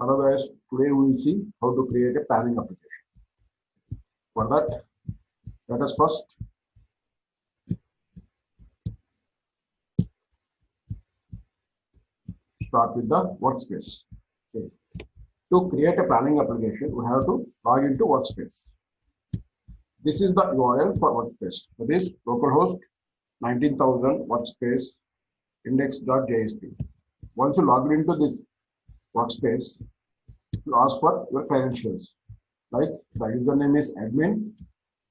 Otherwise, today we will see how to create a planning application. For that, let us first start with the workspace. Okay. To create a planning application, we have to log into workspace. This is the URL for workspace. That is localhost 19,000 workspace index.jsp. Once you log into this workspace, you ask for your credentials. Like the username is admin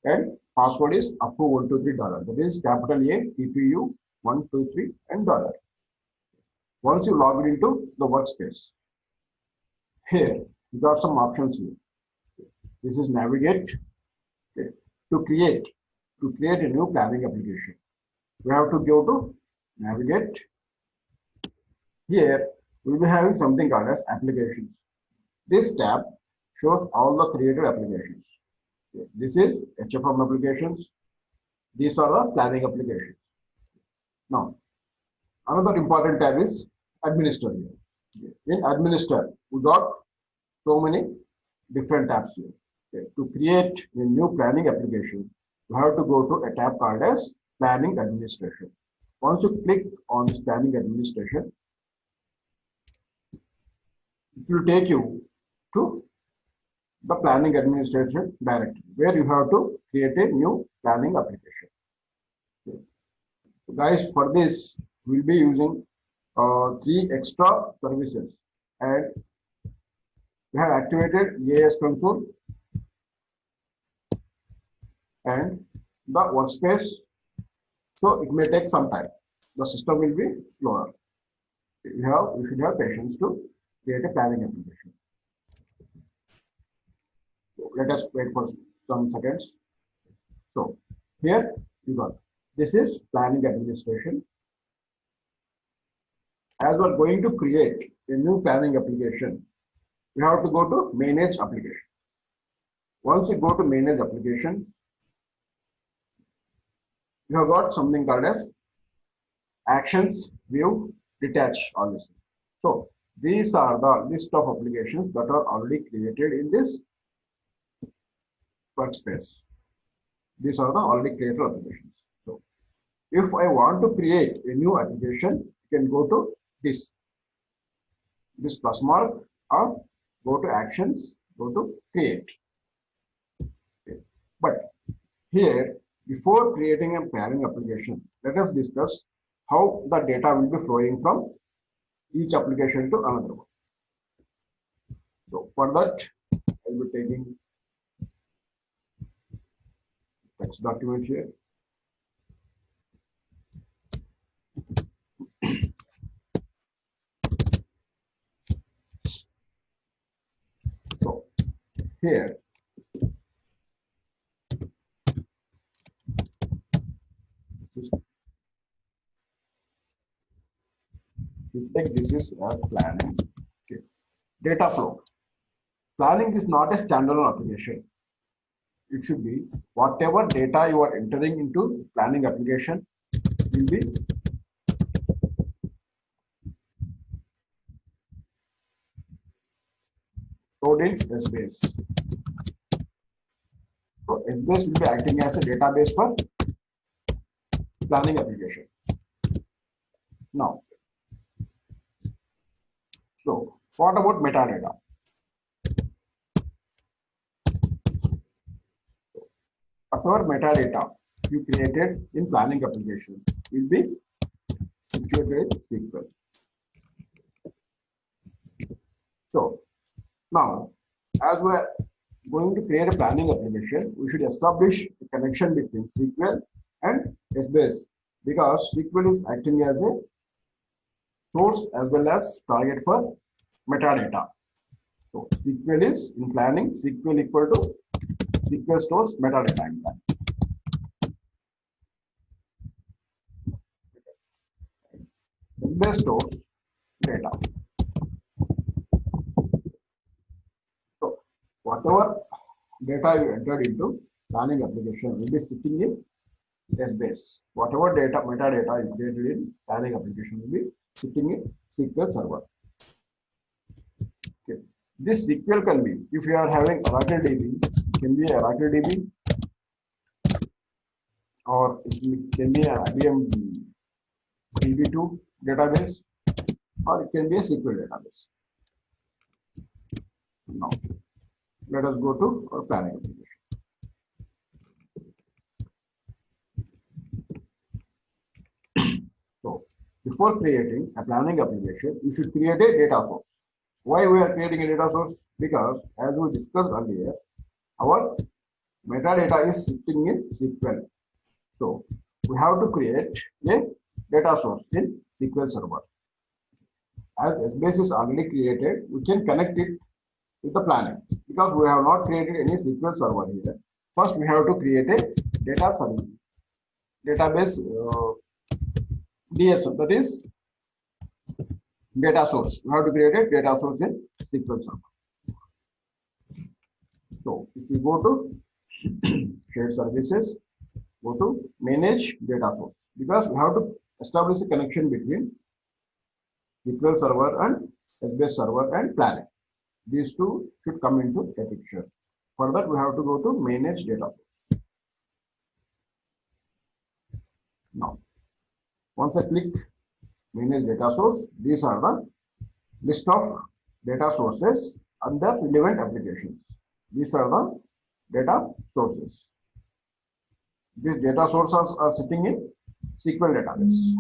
and password is $123. That is capital A, TPU 123 and $. Once you log into the workspace, here you got some options here. This is navigate. Okay. To create a new planning application, we have to go to navigate. Here we will be having something called as applications. This tab shows all the created applications. Okay. This is HFM applications. These are the planning applications. Now, another important tab is administer here. Okay. In administer, we got so many different tabs here. Okay. To create a new planning application, you have to go to a tab called as planning administration. Once you click on this planning administration, it will take you to the planning administration directory where you have to create a new planning application. Okay. So guys, for this we'll be using 3 extra services, and we have activated EAS console and the workspace, so it may take some time. The system will be slower. You should have patience to create a planning application. So let us wait for some seconds. So here you got, this is planning administration. As we are going to create a new planning application, we have to go to manage application. Once you go to manage application, you have got something called as actions, view, detach, all this. So these are the list of applications that are already created in this workspace. These are the already created applications. So if I want to create a new application, you can go to this plus mark, or go to actions, go to create. Okay. But here, before creating a planning application, let us discuss how the data will be flowing from each application to another one. So for that, I will be taking text document here. So here, this is planning. Okay. Data flow. Planning is not a standalone application. It should be whatever data you are entering into planning application will be stored in Essbase. So Essbase will be acting as a database for planning application. Now, so what about metadata? Whatever metadata you created in planning application will be situated in SQL. So now, as we are going to create a planning application, we should establish a connection between SQL and Essbase, because SQL is acting as a source as well as target for metadata. So SQL is in planning, SQL equal to SQL stores metadata in planning. Essbase stores data. So whatever data you entered into planning application will be sitting in Essbase. Whatever data, metadata you created in planning application will be sitting in SQL server. Okay. This SQL can be, if you are having Oracle DB, it can be a Oracle DB, or it can be an IBM DB2 database, or it can be a SQL database. Now, let us go to our planning application. So, before creating a planning application, you should create a data source. Why we are creating a data source? Because as we discussed earlier, our metadata is sitting in SQL. So we have to create a data source in SQL Server. As SBase is already created, we can connect it with the planning. Because we have not created any SQL Server here. First, we have to create a data server, database DSL, that is data source. We have to create a data source in SQL Server. So if we go to shared services, go to manage data source, because we have to establish a connection between SQL Server and SBase Server and planning. These two should come into a picture. For that, we have to go to manage data source. Now, once I click manage data source, these are the list of data sources and their relevant applications. These are the data sources. These data sources are sitting in SQL database,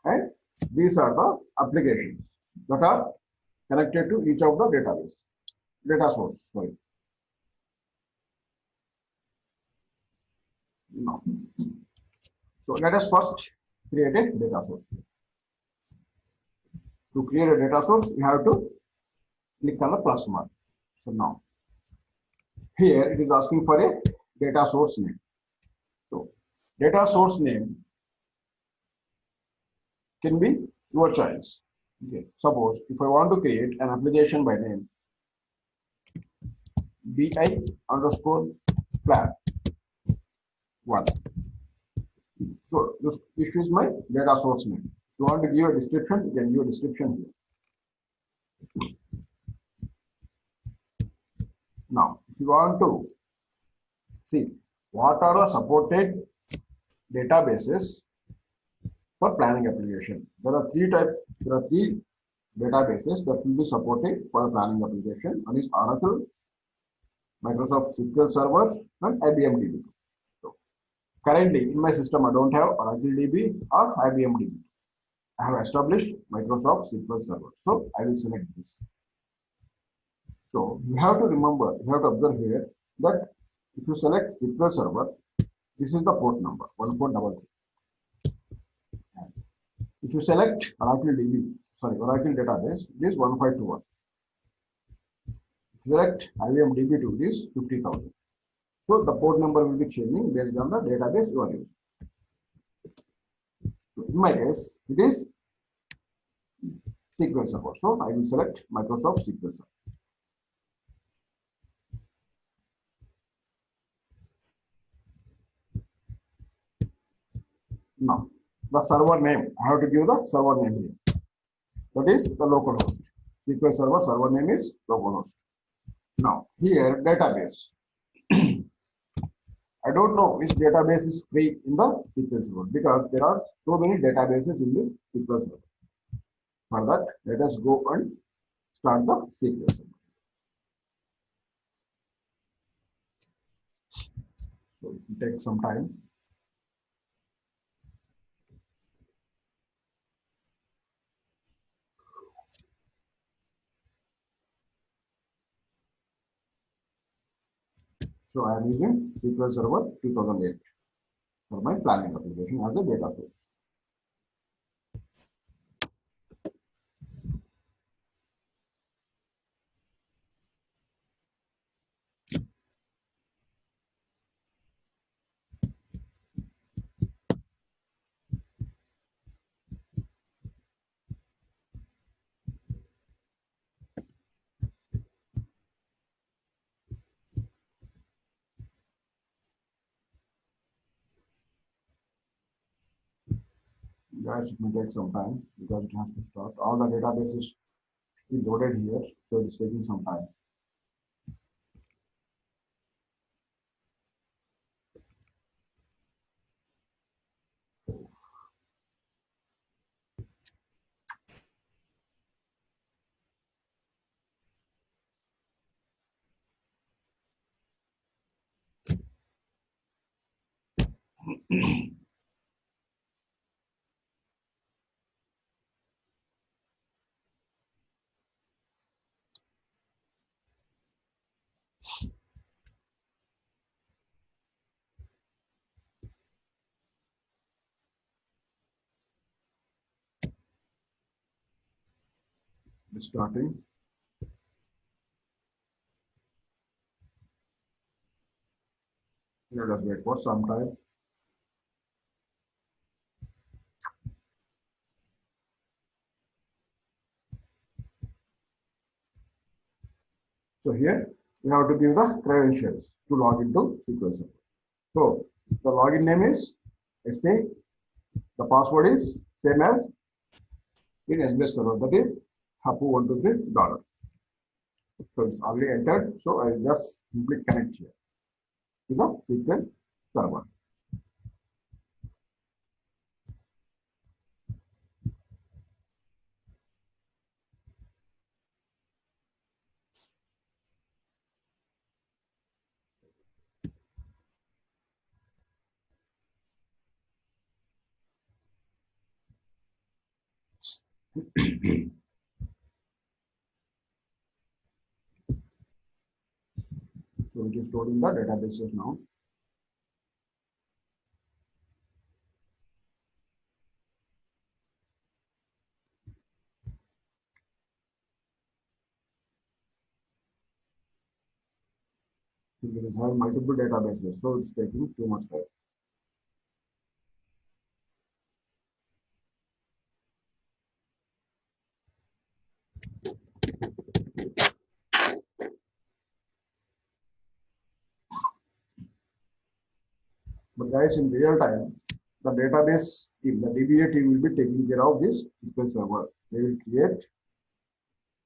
and these are the applications that are connected to each of the data source. Sorry. Now, so let us first create a data source. To create a data source, you have to click on the plus mark. So now, here it is asking for a data source name. So, data source name can be your choice. Okay. Suppose if I want to create an application by name BI underscore plan 1. So this is my data source name. If you want to give a description, you can give a description here. Now, if you want to see what are the supported databases for planning application, there are three types. There are three databases that will be supported for a planning application. One is Oracle, Microsoft SQL Server, and IBM DB2. So, currently in my system, I don't have Oracle DB or IBM DB2. I have established Microsoft SQL Server. So, I will select this. So, you have to remember, you have to observe here that if you select SQL Server, this is the port number 1433. If you select Oracle database, it is 1521. If you select IBM DB2, it is 50,000. So the port number will be changing based on the database you are using. So in my case, it is SQL Server. So I will select Microsoft SQL Server. Now, the server name, I have to give the server name here. That is the localhost. SQL server name is localhost. Now, here database. I don't know which database is free in the SQL Server because there are so many databases in this SQL Server. For that, let us go and start the SQL Server. So it will take some time. So I am using SQL Server 2008 for my planning application as a data source. Guys, it may take some time because it has to start. All the databases be loaded here, so it's taking some time. It's starting. Let us wait for some time. So here we have to give the credentials to log into SQL Server. So the login name is SA. The password is same as in SBS server, that is hapu123 $. So it's already entered. So I will just simply connect here to the SQL server. So it is stored in the databases now. It will have multiple databases, so it's taking too much time. But guys, in real time, the database team, the DBA team will be taking care of this SQL server. They will create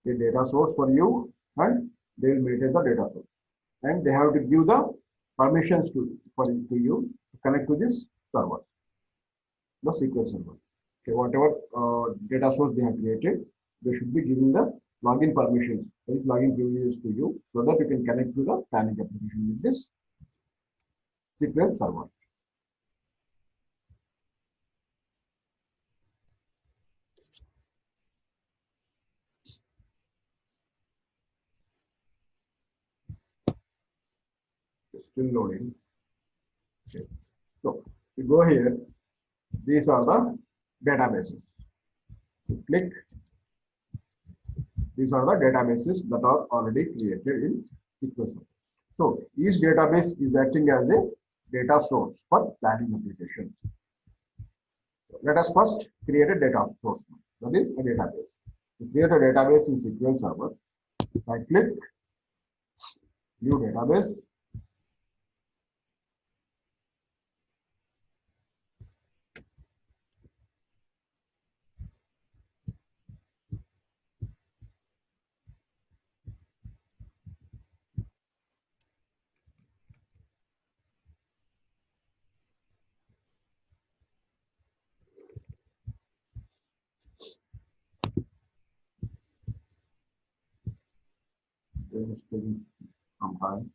a data source for you and they will maintain the data source. And they have to give the permissions to you to connect to this server, the SQL server. Okay, whatever data source they have created, they should be giving the login permissions, that is login privileges to you, so that you can connect to the planning application with this SQL server. Still loading. Okay. So you go here, these are the databases. You click, these are the databases that are already created in SQL Server. So each database is acting as a data source for planning applications. So let us first create a data source. That is a database. To create a database in SQL Server, I click new database. This is taking some time.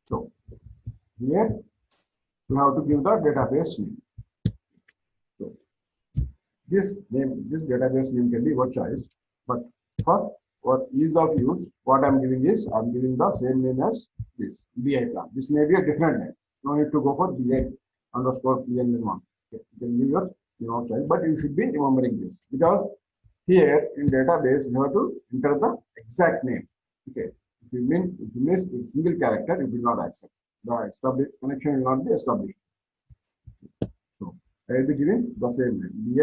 So here we have to give the database name. So this database name can be your choice, but for ease of use, what I'm giving is I'm giving the same name as this BI plan. This may be a different name. No need to go for BI underscore PNN1. Okay. You can give your choice, but you should be remembering this because here in database you have to enter the exact name. Okay. If you miss a single character, it will not accept. The established connection will not be established. So I will be giving the same name. BI